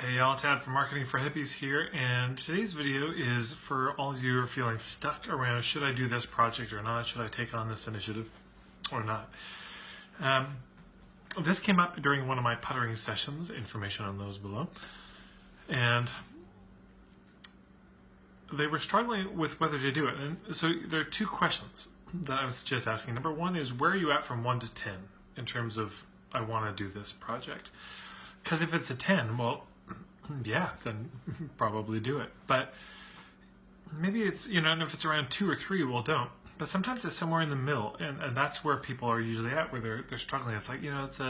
Hey y'all, Tad from Marketing for Hippies here, and today's video is for all of you who are feeling stuck around, should I do this project or not? Should I take on this initiative or not? This came up during one of my puttering sessions, information on those below, and they were struggling with whether to do it. And so there are two questions that I was just asking. Number one is, where are you at from 1 to 10 in terms of, I want to do this project? Because if it's a 10, well, yeah, then probably do it. But maybe it's, and if it's around 2 or 3, well, don't. But sometimes it's somewhere in the middle, and that's where people are usually at, where they're struggling. It's like, it's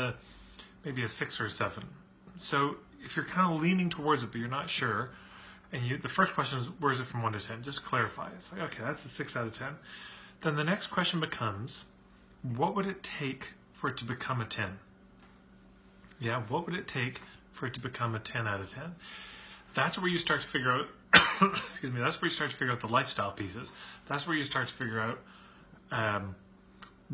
maybe a 6 or a 7. So if you're kind of leaning towards it, but you're not sure, and the first question is, where is it from 1 to 10? Just clarify. It's like, okay, that's a 6 out of 10. Then the next question becomes, what would it take for it to become a 10? Yeah, what would it take for it to become a 10 out of 10? That's where you start to figure out, excuse me, that's where you start to figure out the lifestyle pieces. That's where you start to figure out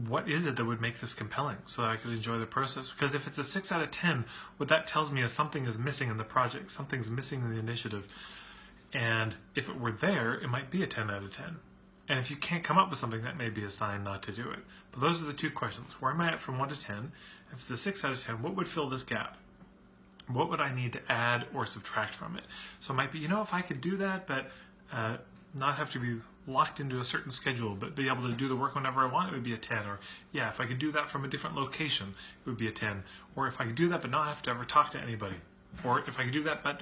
what is it that would make this compelling so that I could enjoy the process. Because if it's a 6 out of 10, what that tells me is something is missing in the project, something's missing in the initiative. And if it were there, it might be a 10 out of 10. And if you can't come up with something, that may be a sign not to do it. But those are the two questions. Where am I at from 1 to 10? If it's a 6 out of 10, what would fill this gap? What would I need to add or subtract from it? So it might be, if I could do that, but not have to be locked into a certain schedule, but be able to do the work whenever I want, it would be a 10. Or, yeah, if I could do that from a different location, it would be a 10. Or if I could do that, but not have to ever talk to anybody. Or if I could do that, but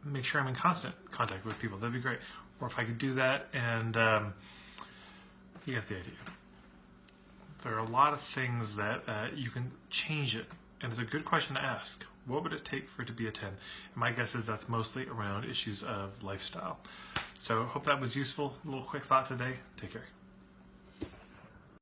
make sure I'm in constant contact with people, that'd be great. Or if I could do that and you get the idea. There are a lot of things that you can change it, and it's a good question to ask. What would it take for it to be a 10? And my guess is that's mostly around issues of lifestyle. So hope that was useful. A little quick thought today. Take care.